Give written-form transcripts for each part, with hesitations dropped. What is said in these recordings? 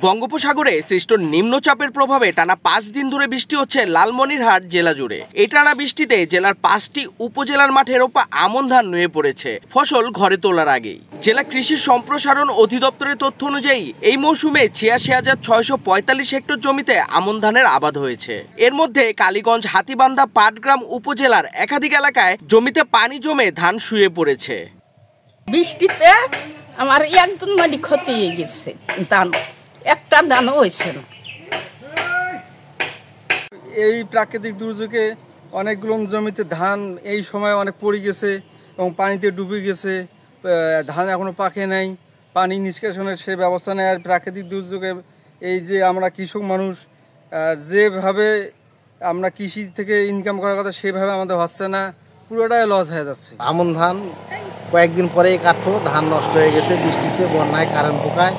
বঙ্গোপসাগরে সৃষ্ট নিম্নচাপের প্রভাবে টানা ৫ দিন ধরে বৃষ্টি হচ্ছে লালমনিরহাট জেলা জুড়ে। এই টানা বৃষ্টিতে জেলার ৫টি উপজেলার মাঠের ওপর আমন ধান নুয়ে পড়েছে ফসল ঘরে তোলার আগেই। জেলা কৃষি সম্প্রসারণ অধিদপ্তরের তথ্য অনুযায়ী এই মৌসুমে ৮৬,৬৪৫ হেক্টর জমিতে আমন ধানের আবাদ হয়েছে। এর মধ্যে কালীগঞ্জ, হাতীবান্ধা, পাটগ্রাম উপজেলার একাধিক এলাকায় জমিতে পানি জমে ধান শুয়ে পড়েছে। বৃষ্টিতে আমার একদম মাটি ক্ষতি হয়ে গেছে, ধান একটা ধানও হয়েছে না। এই প্রাকৃতিক দুর্যোগে অনেকগুলো জমিতে ধান এই সময় অনেক পড়ে গেছে এবং পানিতে ডুবে গেছে। ধান এখনো পাকে নাই, পানি নিষ্কাশনের সে ব্যবস্থা নেই। আর প্রাকৃতিক দুর্যোগে এই যে আমরা কৃষক মানুষ যেভাবে আমরা কৃষি থেকে ইনকাম করার কথা সেভাবে আমাদের হচ্ছে না, পুরোটাই লস হয়ে যাচ্ছে। আমন ধান কয়েকদিন পরেই কাটতো, ধান নষ্ট হয়ে গেছে বৃষ্টিতে, বন্যায়, কারেন্ট পোকায়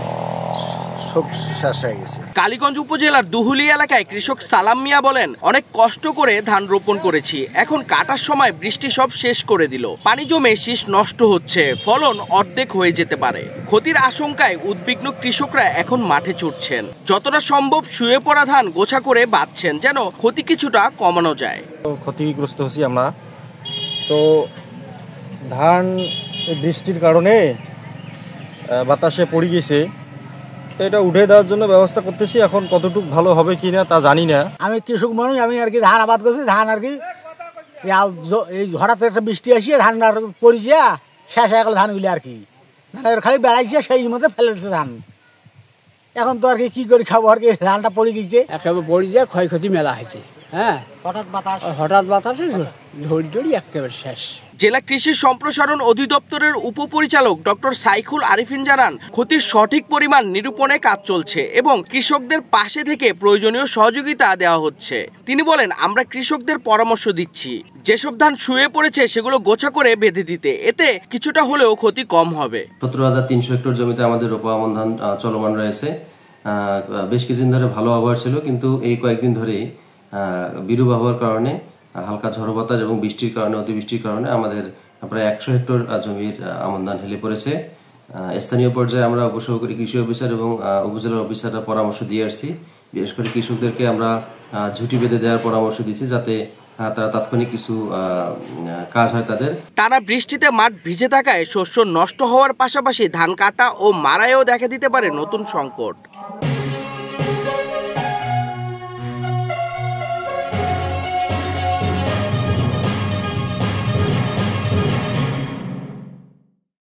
সব শেষ হয়ে গেছে। কালীগঞ্জ উপজেলার দুহুলি এলাকায় কৃষক সালাম মিয়া বলেন, অনেক কষ্ট করে ধান রোপণ করেছি, এখন কাটার সময় বৃষ্টি সব শেষ করে দিল। পানি জমে শীষ নষ্ট হচ্ছে, ফলন অর্ধেক হয়ে যেতে পারে। ক্ষতির আশঙ্কায় উদ্বিগ্ন কৃষকরা এখন মাঠে ছুটছেন। যতটা সম্ভব শুয়ে পড়া ধান গোছা করে বাঁধছেন যেন ক্ষতি কিছুটা কমানো যায়। ক্ষতিগ্রস্ত হচ্ছি আমরা তো, ধান বৃষ্টির কারণে বাতাসে পড়ে গেছে, এটা উঠে দেওয়ার জন্য ব্যবস্থা করতেছি। এখন কতটুকু ভালো হবে কিনা তা জানি না। আমি কৃষক মানুষ, আমি আর কি ধান আবাদ করছি। ধান আর কি এই হঠাৎ একটা বৃষ্টি আসিয়ে ধান আর পড়িছে, শেষ হয়ে গেল ধানগুলি আর কি। ধানের খালি বেড়াইছে, সেই মধ্যে ফেলে দিচ্ছে ধান। এখন তো আর কি করে খাবো, আর কি ধানটা পড়ে গেছে, একেবারে পড়ে যায়, ক্ষয়ক্ষতি মেলা হয়েছে। হ্যাঁ, হঠাৎ বাতাসে ঝড়ি একেবারে শেষ। জেলা কৃষি সম্প্রসারণ অধিদপ্তরের উপপরিচালক ডক্টর সাইকুল আরিফিন জানান, ক্ষতির সঠিক পরিমাণ নিরূপণে কাজ চলছে এবং কৃষকদের পাশে থেকে প্রয়োজনীয় সহযোগিতা দেওয়া হচ্ছে। তিনি বলেন, আমরা কৃষকদের পরামর্শ দিচ্ছি যেসব ধান শুয়ে পড়েছে সেগুলো গোছা করে বেঁধে দিতে, এতে কিছুটা হলেও ক্ষতি কম হবে। ১৭,৩০০ হেক্টর জমিতে আমাদের রোপা আমন ধান চলমান রয়েছে। বেশ কিছুদিন ধরে ভালো আবহাওয়া ছিল, কিন্তু এই কয়েকদিন ধরেই বিরূপ আবহাওয়ার কারণে, হালকা ঝড় বাতাস এবং বৃষ্টির কারণে, অতিবৃষ্টির কারণে আমাদের প্রায় ১০০ হেক্টর জমির আমন ধান হেলে পড়েছে। স্থানীয় পর্যায়ে আমরা উপসহকারী কৃষি অফিসার এবং উপজেলার অফিসাররা পরামর্শ দিয়ে আসছি। বিশেষ করে কৃষকদেরকে আমরা ঝুঁটি বেঁধে দেওয়ার পরামর্শ দিচ্ছি, যাতে তারা তাৎক্ষণিক কিছু কাজ হয় তাদের। টানা বৃষ্টিতে মাঠ ভিজে থাকায় শস্য নষ্ট হওয়ার পাশাপাশি ধান কাটা ও মারাইও দেখা দিতে পারে নতুন সংকট।